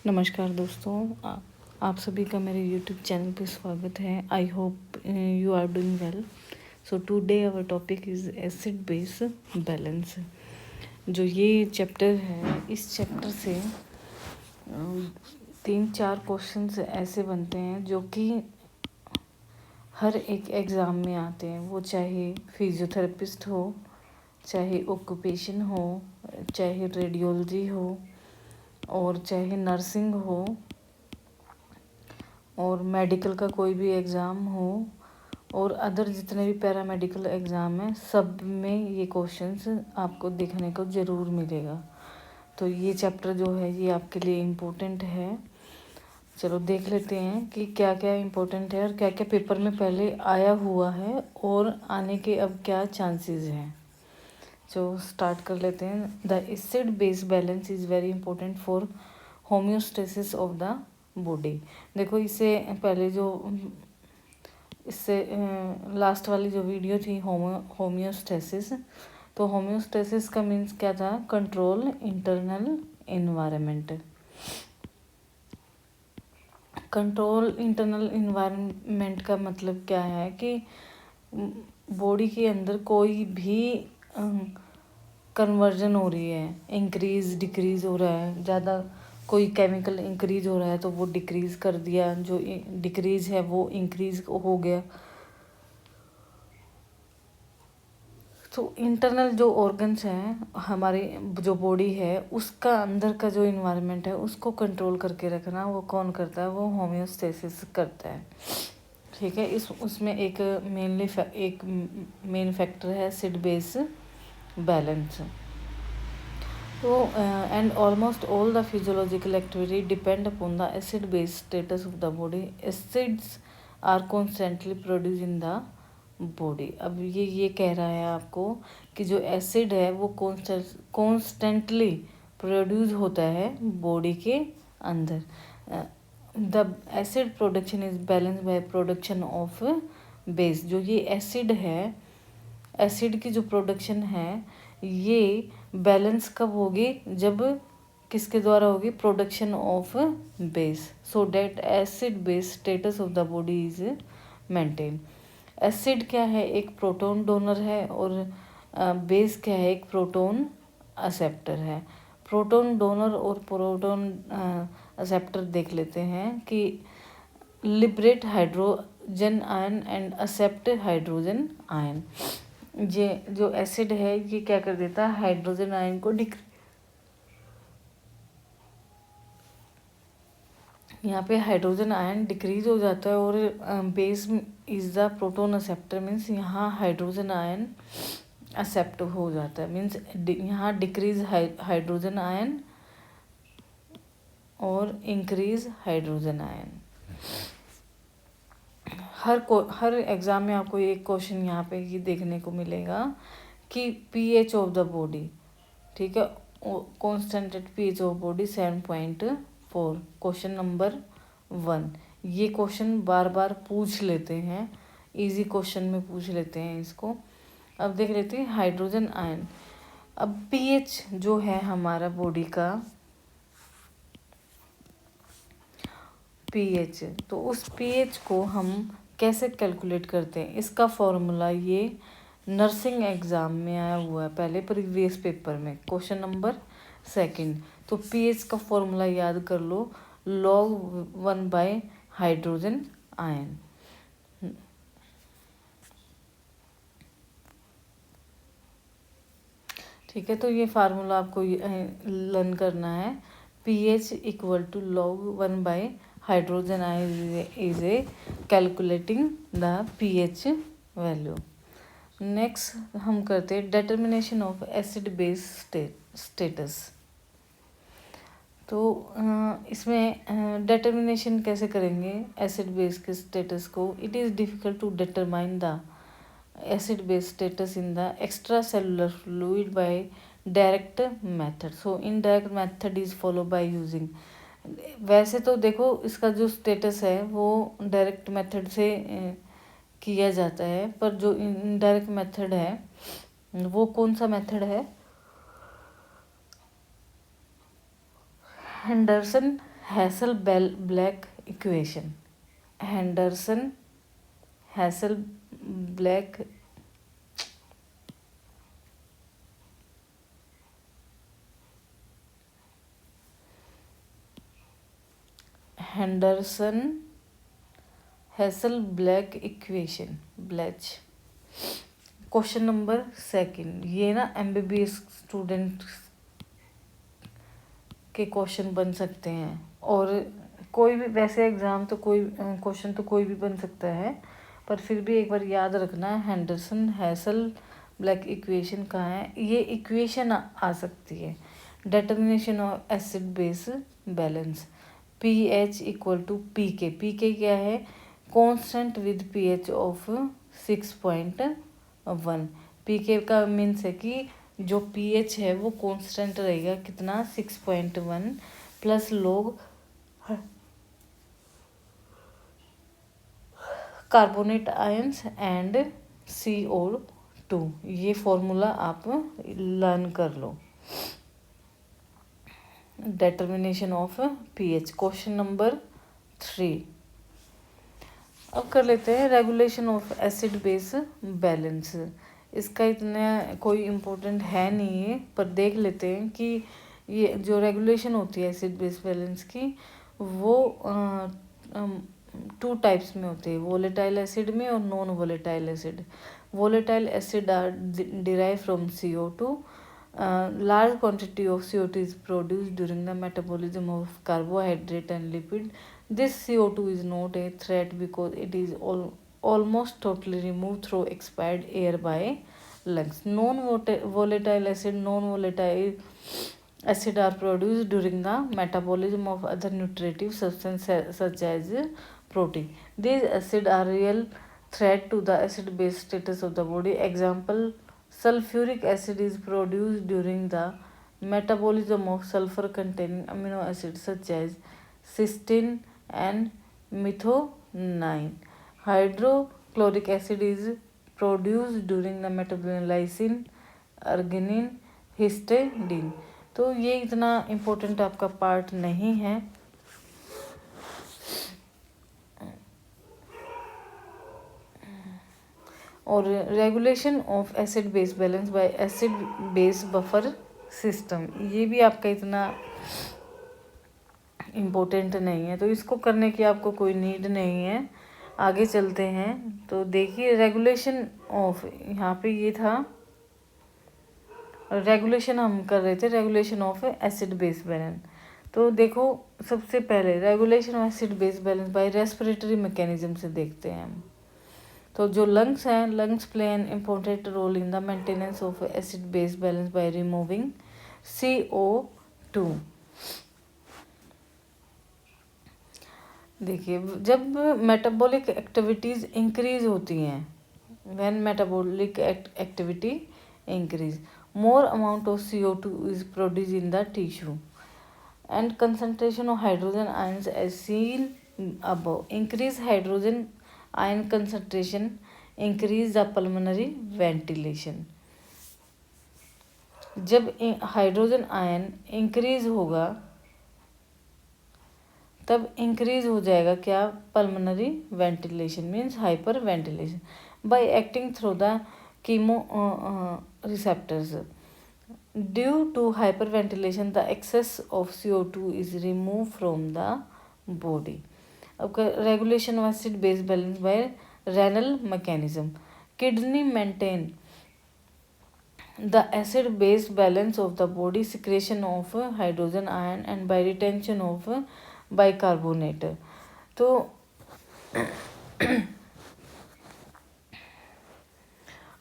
नमस्कार दोस्तों, आप सभी का मेरे YouTube चैनल पे स्वागत है। I hope you are doing well. So today our topic is acid base balance. जो ये चैप्टर है, इस चैप्टर से 3-4 क्वेश्चंस ऐसे बनते हैं जो कि हर एक एग्ज़ाम में आते हैं। वो चाहे फिजियोथेरेपिस्ट हो, चाहे ऑक्यूपेशन हो, चाहे रेडियोलॉजी हो, और चाहे नर्सिंग हो, और मेडिकल का कोई भी एग्ज़ाम हो, और अदर जितने भी पैरामेडिकल एग्ज़ाम हैं, सब में ये क्वेश्चंस आपको देखने को ज़रूर मिलेगा। तो ये चैप्टर जो है ये आपके लिए इम्पोर्टेंट है। चलो देख लेते हैं कि क्या क्या इम्पोर्टेंट है और क्या क्या पेपर में पहले आया हुआ है और आने के अब क्या चांसेस हैं। तो स्टार्ट कर लेते हैं। The acid base balance is very important for homeostasis of the body. देखो, इससे पहले जो इससे लास्ट वाली जो वीडियो थी होम्योस्टेसिस, तो होम्योस्टेसिस का मीन्स क्या था? Control internal environment. Control internal environment का मतलब क्या है कि बॉडी के अंदर कोई भी कन्वर्जन हो रही है, इंक्रीज डिक्रीज हो रहा है, ज़्यादा कोई केमिकल इंक्रीज हो रहा है तो वो डिक्रीज कर दिया, जो डिक्रीज है वो इंक्रीज हो गया। तो इंटरनल जो ऑर्गन्स हैं हमारी, जो बॉडी है, उसका अंदर का जो इन्वायरमेंट है उसको कंट्रोल करके रखना वो कौन करता है? वो होम्योस्टेसिस करता है। ठीक है। उसमें एक मेन फैक्टर है एसिड बेस बैलेंस। तो and almost all the physiological activity depend upon the acid base status of the body. Acids are constantly produce in the body. अब ये कह रहा है आपको कि जो एसिड है वो कॉन्स्टेंटली प्रोड्यूस होता है बॉडी के अंदर। The acid production is balance by production of base. जो ये एसिड है, एसिड की जो प्रोडक्शन है ये बैलेंस कब होगी? जब किसके द्वारा होगी? Production of base. So that acid base status of the body is maintain. Acid क्या है? एक प्रोटॉन डोनर है, और बेस क्या है? एक प्रोटॉन एक्सेप्टर है। प्रोटॉन डोनर और प्रोटॉन एक्सेप्टर देख लेते हैं कि liberate hydrogen ion and accept hydrogen ion. ये जो एसिड है ये क्या कर देता है? हाइड्रोजन आयन को यहाँ पे हाइड्रोजन आयन डिक्रीज हो जाता है, और base is the proton acceptor. Means यहाँ हाइड्रोजन आयन एक्सेप्ट हो जाता है। मीन्स यहाँ डिक्रीज हाइड्रोजन आयन और इंक्रीज हाइड्रोजन आयन। हर एग्ज़ाम में आपको एक क्वेश्चन यहाँ पे ये देखने को मिलेगा कि पीएच ऑफ द बॉडी। ठीक है। कॉन्स्टेंटेड pH of body 7.4, question number 1। ये क्वेश्चन बार बार पूछ लेते हैं, इजी क्वेश्चन में पूछ लेते हैं इसको। अब देख लेते हैं हाइड्रोजन आयन। अब पीएच जो है हमारा बॉडी का पीएच, तो उस पीएच को हम कैसे कैलकुलेट करते हैं? इसका फॉर्मूला ये नर्सिंग एग्ज़ाम में आया हुआ है पहले, प्रीवियस पेपर में, क्वेश्चन नंबर 2। तो पीएच का फॉर्मूला याद कर लो, log 1 बाय हाइड्रोजन आयन। ठीक है। तो ये फार्मूला आपको लर्न करना है। pH equal to log 1 by hydrogen ion is a calculating the pH value. Next हम करते हैं determination of acid base status. तो इसमें डिटर्मिनेशन कैसे करेंगे एसिड बेस के स्टेटस को? It is difficult to determine the acid base status in the extracellular fluid by direct method. So indirect method is followed by using। वैसे तो देखो इसका जो स्टेटस है वो डायरेक्ट मेथड से किया जाता है, पर जो इनडायरेक्ट मेथड है वो कौन सा मेथड है? Hasselbalch equation, Henderson Hasselbalch Henderson Hasselbalch equation ब्लैच। क्वेश्चन नंबर सेकंड, ये ना MBBS स्टूडेंट के क्वेश्चन बन सकते हैं, और कोई भी वैसे एग्ज़ाम तो कोई क्वेश्चन तो कोई भी बन सकता है, पर फिर भी एक बार याद रखना है हैंडरसन हैसल ब्लैक इक्वेशन कहाँ है। ये इक्वेशन आ सकती है, determination of acid base balance, pH equal to pK। pK क्या है, constant with pH of 6.1। pK का मीन्स है कि जो pH है वो कांस्टेंट रहेगा, कितना 6.1 प्लस लोग कार्बोनेट आयंस एंड CO2। ये फॉर्मूला आप लर्न कर लो, determination of pH। Question number 3 अब कर लेते हैं, regulation of acid base balance. इसका इतना कोई इम्पोर्टेंट है नहीं है, पर देख लेते हैं कि ये जो रेगुलेशन होती है एसिड बेस बैलेंस की, वो 2 टाइप्स में होती है, वोलेटाइल एसिड में और non volatile acid. Volatile acid are derive from CO2। Large quantity of CO2 is produced during the metabolism of carbohydrate and lipid. This CO2 is not a threat because it is almost totally removed through expired air by lungs. Non-volatile acid are produced during the metabolism of other nutritive substances such as protein. These acids are real threat to the acid-base status of the body. Example: sulfuric acid is produced during the metabolism of sulfur-containing amino acids such as cysteine and methionine. Hydrochloric acid is produced during the metabolism lysine, arginine, histidine. तो ये इतना important आपका part नहीं है। और regulation of acid base balance bye acid base buffer system, ये भी आपका इतना इम्पोर्टेंट नहीं है, तो इसको करने की आपको कोई नीड नहीं है। आगे चलते हैं, तो देखिए रेगुलेशन ऑफ, यहाँ पे ये था रेगुलेशन हम कर रहे थे, regulation of acid base balance. तो देखो सबसे पहले regulation of acid base balance by respiratory mechanism से देखते हैं हम। तो जो लंग्स हैं, lungs play an important role in the maintenance of acid base balance by removing CO2। देखिए जब मेटाबॉलिक एक्टिविटीज़ इंक्रीज होती हैं, when metabolic activity increase, more amount of CO2 is produced in the tissue and concentration of hydrogen ions as seen above. Increase hydrogen ion concentration increase the pulmonary ventilation. जब hydrogen ion increase होगा तब increase हो जाएगा क्या, pulmonary ventilation means hyper ventilation bye acting through the chemo receptors. Due to hyperventilation, the excess of CO2 is removed from the body. अब regulation of acid base balance by renal mechanism. Kidney maintain the acid base balance of the body, secretion of hydrogen ion and by retention of bicarbonate. तो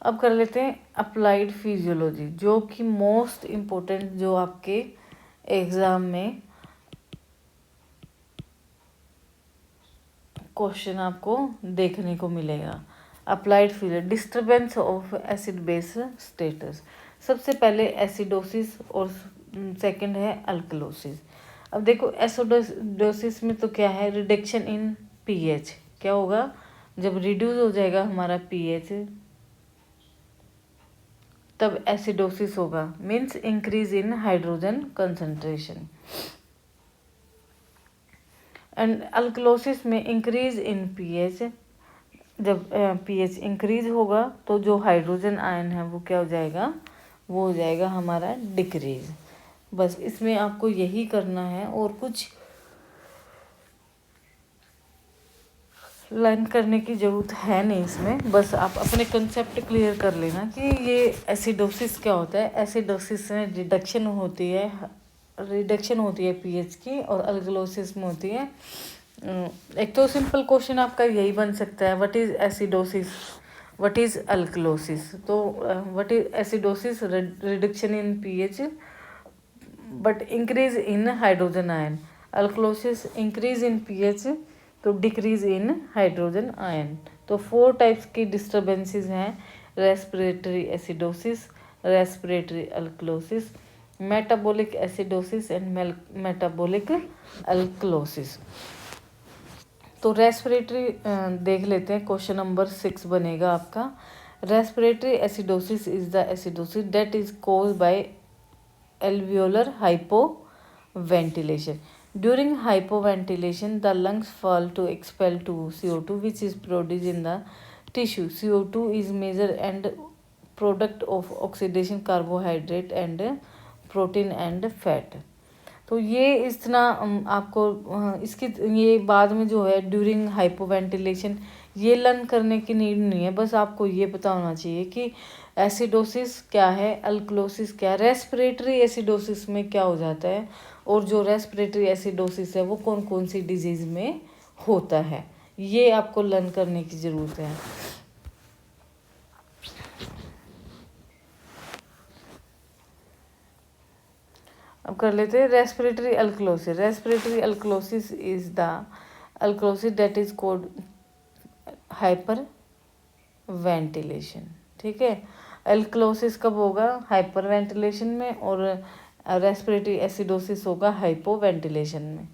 अब कर लेते हैं applied physiology, जो कि most important, जो आपके एग्ज़ाम में क्वेश्चन आपको देखने को मिलेगा। Applied physiology, disturbance of acid base status. सबसे पहले एसिडोसिस और सेकंड है अल्कलोसिस। अब देखो एसिडोसिस में तो क्या है, रिडक्शन इन pH। क्या होगा, जब रिड्यूस हो जाएगा हमारा pH तब एसिडोसिस होगा, means increase in hydrogen concentration. And alkalosis में इंक्रीज इन पीएच, जब पीएच इंक्रीज होगा तो जो हाइड्रोजन आयन है वो क्या हो जाएगा, वो हो जाएगा हमारा डिक्रीज। बस इसमें आपको यही करना है और कुछ लर्न करने की ज़रूरत है नहीं इसमें। बस आप अपने कंसेप्ट क्लियर कर लेना कि ये एसिडोसिस क्या होता है। एसिडोसिस में रिडक्शन होती है पीएच की, और अल्कलोसिस में होती है। एक तो सिंपल क्वेश्चन आपका यही बन सकता है, what is acidosis, what is alkalosis. तो what is acidosis, reduction in pH but increase in hydrogen ion. Alkalosis increase in pH तो डिक्रीज इन हाइड्रोजन आयन। तो 4 टाइप्स की डिस्टर्बेंसेस हैं, respiratory acidosis, respiratory alkalosis, metabolic acidosis and metabolic alkalosis. तो respiratory देख लेते हैं, question number 6 बनेगा आपका। Respiratory acidosis is the acidosis that is caused by alveolar hypoventilation. During hypoventilation, the lungs fail to expel CO2 which is produced in the tissue. CO2 is major and product of oxidation carbohydrate and protein and fat. तो ये इस तरह आपको इसकी ये बाद में जो है ड्यूरिंग हाइपोवेंटिलेशन ये लर्न करने की नीड नहीं है। बस आपको ये पता होना चाहिए कि एसिडोसिस क्या है, अल्कलोसिस क्या है, रेस्पिरेटरी एसिडोसिस में क्या हो जाता है, और जो रेस्पिरेटरी एसिडोसिस है वो कौन कौन सी डिजीज़ में होता है, ये आपको लर्न करने की ज़रूरत है। अब कर लेते हैं respiratory alkalosis. Respiratory alkalosis is the alkalosis that is called hyper ventilation. ठीक है, अल्कलोसिस कब होगा, हाइपर वेंटिलेशन में, और रेस्पिरेटरी एसिडोसिस होगा हाइपो वेंटिलेशन में।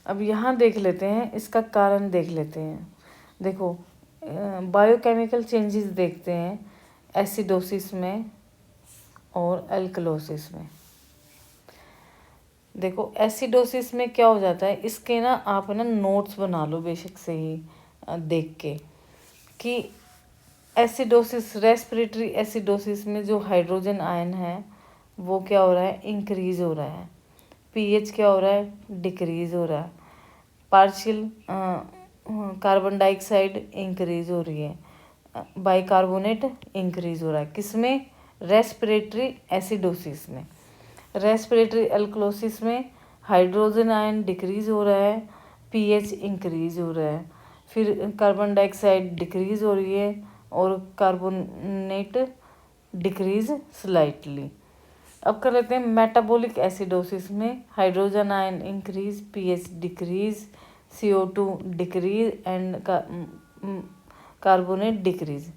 अब यहाँ देख लेते हैं, इसका कारण देख लेते हैं। देखो बायोकेमिकल चेंजेस देखते हैं एसिडोसिस में और अल्कलोसिस में। देखो एसिडोसिस में क्या हो जाता है, इसके ना आप ना नोट्स बना लो बेशक से ही देख के, कि एसिडोसिस रेस्पिरेटरी एसिडोसिस में जो हाइड्रोजन आयन है वो क्या हो रहा है, इंक्रीज हो रहा है। पीएच क्या हो रहा है, डिक्रीज हो रहा है। पार्शियल कार्बन डाइऑक्साइड इंक्रीज हो रही है, बाइकार्बोनेट इंक्रीज हो रहा है। किसमें, रेस्पिरेटरी एसिडोसिस में। रेस्पिरेटरी अल्कलोसिस में हाइड्रोजन आयन डिक्रीज हो रहा है, पीएच इंक्रीज हो रहा है, फिर कार्बन डाइऑक्साइड डिक्रीज हो रही है और कार्बोनेट डिक्रीज स्लाइटली। अब कर लेते हैं मेटाबॉलिक एसिडोसिस में hydrogen ion increase, pH decrease, CO2 decrease and carbonate decrease.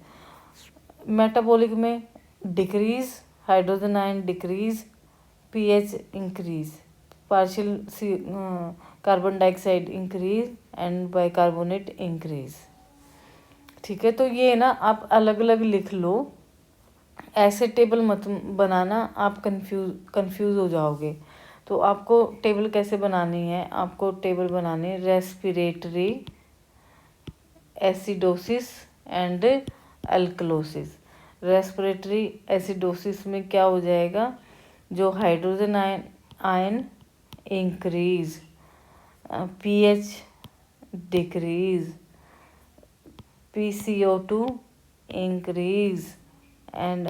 Metabolic में decrease, hydrogen ion decrease, pH increase, partial carbon dioxide increase and bicarbonate increase. ठीक है, तो ये ना आप अलग अलग लिख लो, ऐसे टेबल मत बनाना, आप कंफ्यूज हो जाओगे। तो आपको टेबल कैसे बनानी है, आपको टेबल बनानी है respiratory acidosis and alkalosis. Respiratory acidosis में क्या हो जाएगा, जो hydrogen ion increase, pH decrease, PCO2 increase and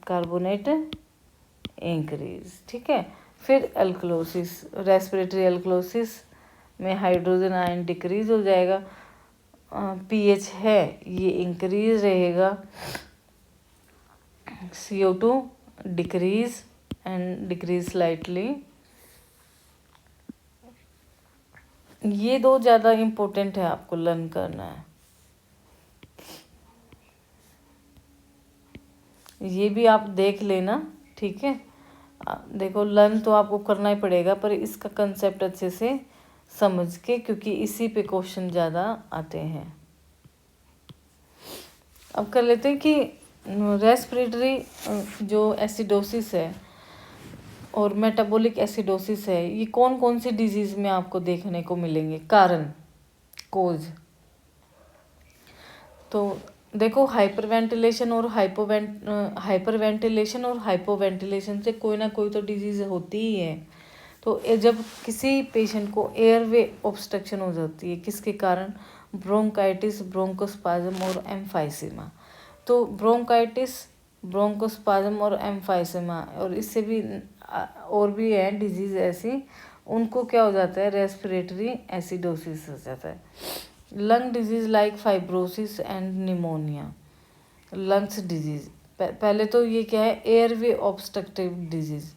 carbonate increase. ठीक है, फिर अल्कलोसिस, रेस्पिरेटरी अल्कलोसिस में हाइड्रोजन आयन डिक्रीज हो जाएगा, पीएच है ये इंक्रीज रहेगा, CO2 decrease and decrease slightly. ये दो ज़्यादा इम्पोर्टेंट है, आपको लर्न करना है। ये भी आप देख लेना, ठीक है। देखो लर्न तो आपको करना ही पड़ेगा, पर इसका कंसेप्ट अच्छे से समझ के, क्योंकि इसी पे क्वेश्चन ज़्यादा आते हैं। अब कर लेते हैं कि रेस्पिरेटरी जो एसिडोसिस है और मेटाबॉलिक एसिडोसिस है, ये कौन कौन सी डिजीज में आपको देखने को मिलेंगे? कारण, कोज। तो देखो, हाइपरवेंटिलेशन और हाइपोवेंटिलेशन से कोई ना कोई तो डिजीज होती ही है। तो जब किसी पेशेंट को एयरवे ऑब्स्ट्रक्शन हो जाती है, किसके कारण? ब्रोंकाइटिस, ब्रोंकोस्पाज्म और एम्फाइसीमा। तो ब्रोंकाइटिस, ब्रोंकोस्पाज्म और एम्फाइसीमा, और इससे भी और भी है डिजीज ऐसी, उनको क्या हो जाता है? रेस्पिरेटरी एसिडोसिस हो जाता है। Lung disease like fibrosis and pneumonia. Lungs disease, पहले तो ये क्या है? एयरवे ऑब्स्ट्रक्टिव डिजीज,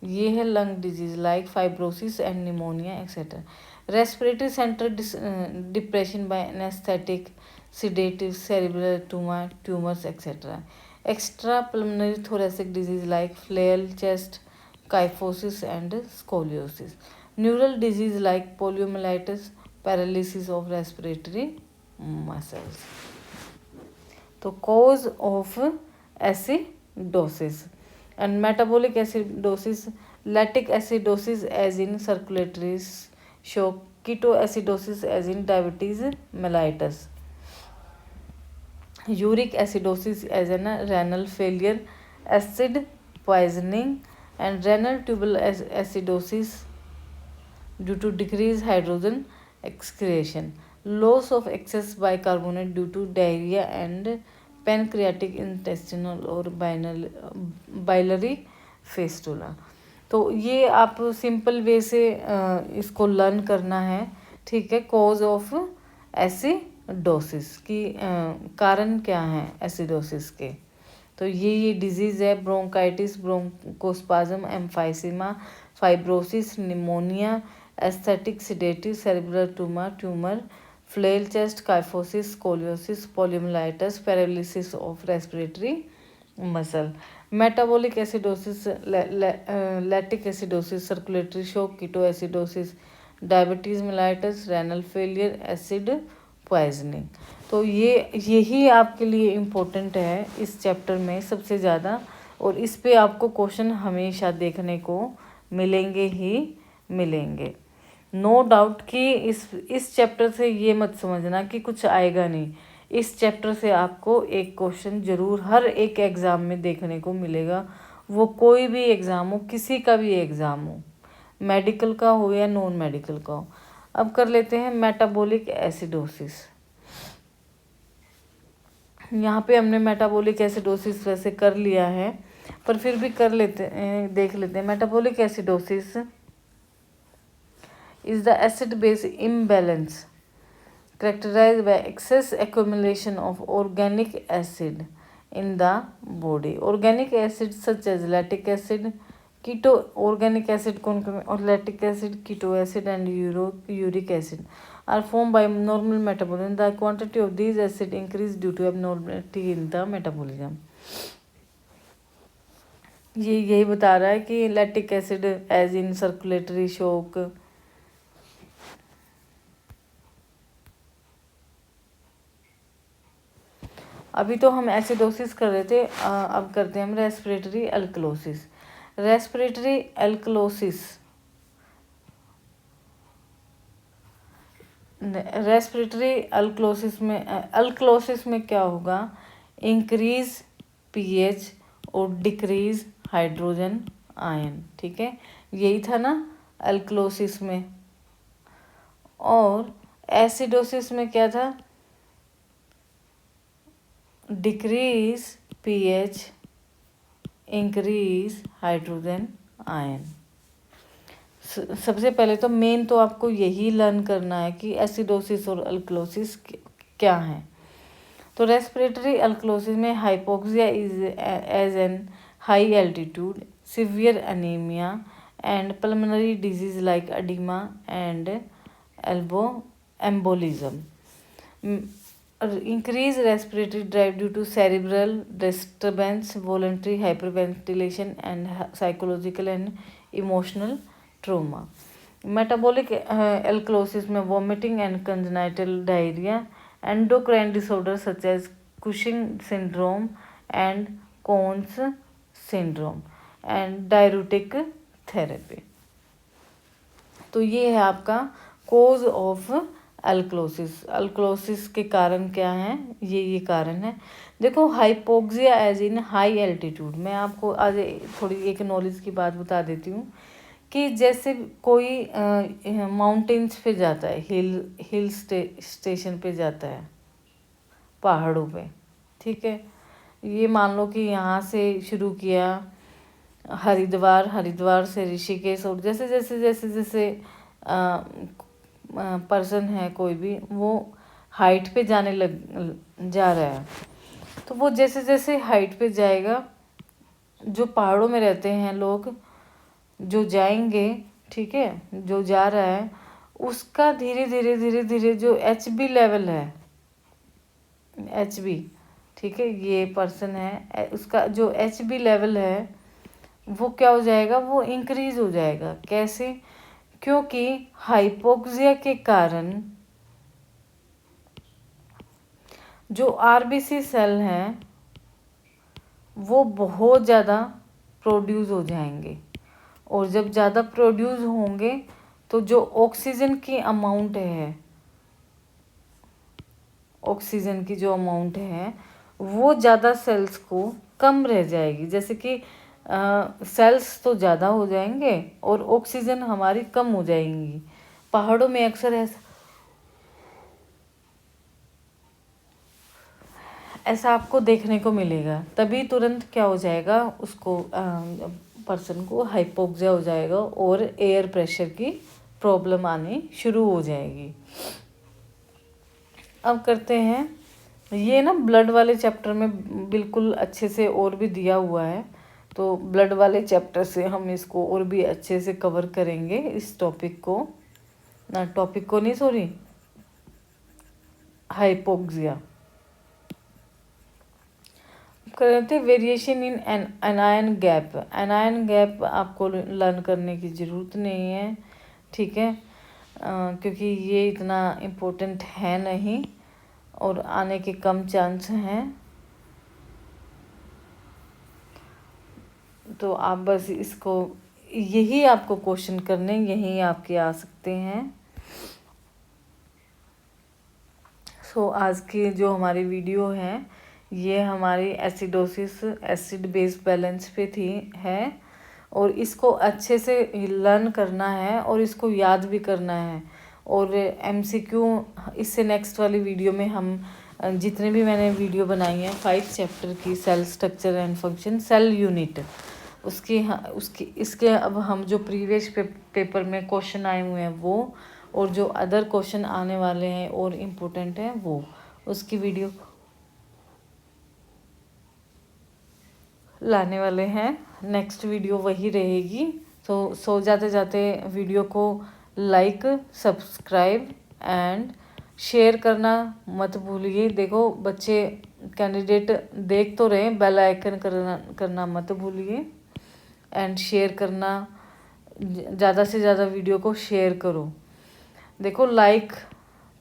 ये है lung disease like fibrosis and pneumonia etcetera. Respiratory centre depression by anaesthetic, sedative, cerebral tumors, etc. Extra pulmonary thoracic disease like flail, chest, kyphosis and scoliosis. Neural disease like poliomyelitis, paralysis of respiratory muscles. तो cause of acidosis and metabolic acidosis, lactic acidosis as in circulatory shock, ketoacidosis as in diabetes mellitus, uric acidosis as in renal failure, acid poisoning, and renal tubal acidosis due to decreased hydrogen excretion, loss of excess bicarbonate due to diarrhea and pancreatic, intestinal और biliary fistula। तो ये आप simple way से इसको learn करना है, ठीक है। कॉज ऑफ एसिडोसिस की कारण क्या है एसिडोसिस के? तो ये डिजीज़ है bronchitis, bronchospasm, emphysema, fibrosis, pneumonia, anaesthetic, sedative, cerebral tumour, flail, chest, kyphosis, scoliosis, poliomyelitis, paralysis of respiratory muscle. Metabolic acidosis, lactic acidosis, circulatory shock, keto acidosis, diabetes mellitus, renal failure, acid poisoning. तो यही आपके लिए important है इस chapter में सबसे ज़्यादा, और इस पे आपको क्वेश्चन हमेशा देखने को मिलेंगे ही मिलेंगे। नो डाउट कि इस चैप्टर से ये मत समझना कि कुछ आएगा नहीं, इस चैप्टर से आपको एक क्वेश्चन ज़रूर हर एक एग्ज़ाम में देखने को मिलेगा, वो कोई भी एग्ज़ाम हो, किसी का भी एग्ज़ाम हो, मेडिकल का हो या नॉन मेडिकल का हो। अब कर लेते हैं मेटाबॉलिक एसिडोसिस। यहाँ पे हमने मेटाबॉलिक एसिडोसिस वैसे कर लिया है, पर फिर भी कर लेते हैं, देख लेते हैं। Metabolic acidosis is the acid base imbalance characterized by excess accumulation of organic acid in the body. Organic acid such as lactic acid, keto, organic acid और lactic acid, keto acid and uric acid are formed by normal metabolism. The quantity of these acid increase due to abnormality in the metabolism. ये यही बता रहा है कि lactic acid as in circulatory shock, अभी तो हम एसिडोसिस कर रहे थे, अब करते हैं हम respiratory alkalosis. Respiratory alkalosis, respiratory alkalosis में क्या होगा? इंक्रीज पीएच और डिक्रीज हाइड्रोजन आयन, ठीक है, यही था ना अल्कलोसिस में। और एसिडोसिस में क्या था? Decrease pH, increase hydrogen ion. सबसे पहले तो मेन तो आपको यही लर्न करना है कि एसिडोसिस और अल्कलोसिस क्या है। तो रेस्पिरेटरी अल्कलोसिस में hypoxia is as an high altitude, severe anaemia and pulmonary disease like oedema and embolism. Increase respiratory drive due to cerebral disturbance, voluntary hyperventilation and psychological and emotional trauma. Metabolic alkalosis में vomiting and congenital diarrhea, endocrine disorders such as Cushing syndrome and Cohen's syndrome, and diuretic therapy. तो ये है आपका cause of alkalosis. Alkalosis के कारण क्या हैं, ये कारण है। देखो hypoxia as in high altitude, मैं आपको आज थोड़ी एक नॉलेज की बात बता देती हूँ कि जैसे कोई माउंटेन्स पे जाता है, हिल स्टेशन पे जाता है, पहाड़ों पे, ठीक है। ये मान लो कि यहाँ से शुरू किया हरिद्वार से ऋषिकेश, और जैसे जैसे जैसे जैसे पर्सन है कोई भी, वो हाइट पे जा रहा है, तो वो जैसे जैसे हाइट पे जाएगा, जो पहाड़ों में रहते हैं लोग जो जाएंगे, ठीक है, जो जा रहा है उसका धीरे धीरे धीरे धीरे जो HB लेवल है, HB, ठीक है, ये पर्सन है, उसका जो HB लेवल है वो क्या हो जाएगा, वो इंक्रीज हो जाएगा। कैसे? क्योंकि हाइपोक्सिया के कारण जो RBC सेल हैं वो बहुत ज़्यादा प्रोड्यूस हो जाएंगे, और जब ज़्यादा प्रोड्यूस होंगे तो जो ऑक्सीजन की अमाउंट है, ऑक्सीजन की जो अमाउंट है वो ज़्यादा सेल्स को कम रह जाएगी। जैसे कि सेल्स तो ज़्यादा हो जाएंगे और ऑक्सीजन हमारी कम हो जाएंगी। पहाड़ों में अक्सर ऐसा आपको देखने को मिलेगा। तभी तुरंत क्या हो जाएगा, उसको पर्सन को हाइपोक्सिया हो जाएगा और एयर प्रेशर की प्रॉब्लम आनी शुरू हो जाएगी। अब करते हैं, ये ना ब्लड वाले चैप्टर में बिल्कुल अच्छे से और भी दिया हुआ है, तो ब्लड वाले चैप्टर से हम इसको और भी अच्छे से कवर करेंगे, इस टॉपिक को नहीं, सॉरी, हाइपोक्सिया। करते variation in anion gap. Anion gap आपको लर्न करने की ज़रूरत नहीं है, ठीक है, क्योंकि ये इतना इम्पोर्टेंट है नहीं और आने के कम चांस हैं। तो आप बस इसको, यही आपको क्वेश्चन करने यही आपके आ सकते हैं। सो आज की जो हमारी वीडियो है ये हमारी एसिडोसिस, एसिड बेस बैलेंस पे है, और इसको अच्छे से लर्न करना है और इसको याद भी करना है। और MCQ इससे नेक्स्ट वाली वीडियो में हम जितने भी मैंने वीडियो बनाई हैं 5 चैप्टर की, cell structure and function, cell unit, उसकी इसके अब हम जो प्रीवियस पेपर में क्वेश्चन आए हुए हैं वो, और जो अदर क्वेश्चन आने वाले हैं और इम्पोर्टेंट हैं वो, उसकी वीडियो लाने वाले हैं। नेक्स्ट वीडियो वही रहेगी। तो सो जाते जाते वीडियो को लाइक, सब्सक्राइब एंड शेयर करना मत भूलिए। देखो बच्चे कैंडिडेट देख तो रहे, बेल आइकन करना मत भूलिए, एंड शेयर करना, ज़्यादा से ज़्यादा वीडियो को शेयर करो। देखो लाइक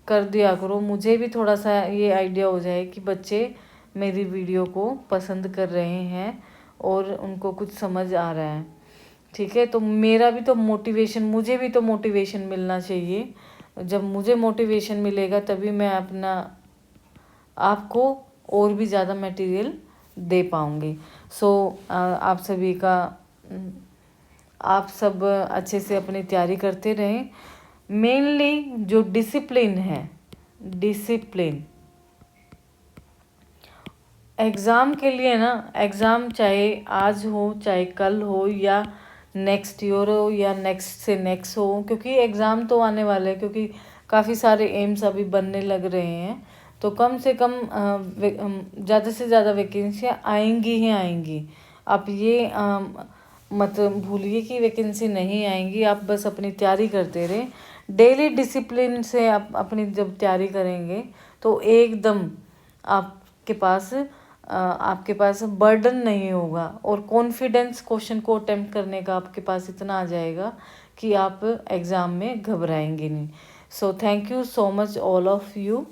कर दिया करो, मुझे भी थोड़ा सा ये आइडिया हो जाए कि बच्चे मेरी वीडियो को पसंद कर रहे हैं और उनको कुछ समझ आ रहा है, ठीक है। तो मेरा भी तो मोटिवेशन, मुझे भी तो मोटिवेशन मिलना चाहिए। जब मुझे मोटिवेशन मिलेगा तभी मैं अपना आपको और भी ज़्यादा मटेरियल दे पाऊँगी। सो आप सभी का, आप सब अच्छे से अपनी तैयारी करते रहें। मेनली जो डिसिप्लिन है, डिसिप्लिन एग्ज़ाम के लिए ना, एग्ज़ाम चाहे आज हो, चाहे कल हो, या नेक्स्ट ईयर हो, या नेक्स्ट से नेक्स्ट हो, क्योंकि एग्ज़ाम तो आने वाले हैं, क्योंकि काफ़ी सारे एम्स अभी बनने लग रहे हैं, तो कम से कम ज़्यादा से ज़्यादा वैकेंसियाँ आएंगी ही आएंगी। आप ये मत भूलिए कि वैकेंसी नहीं आएंगी, आप बस अपनी तैयारी करते रहें। डेली डिसिप्लिन से आप अपनी जब तैयारी करेंगे तो एकदम आपके पास बर्डन नहीं होगा, और कॉन्फिडेंस क्वेश्चन को अटेम्प्ट करने का आपके पास इतना आ जाएगा कि आप एग्ज़ाम में घबराएंगे नहीं। So thank you so much all of you.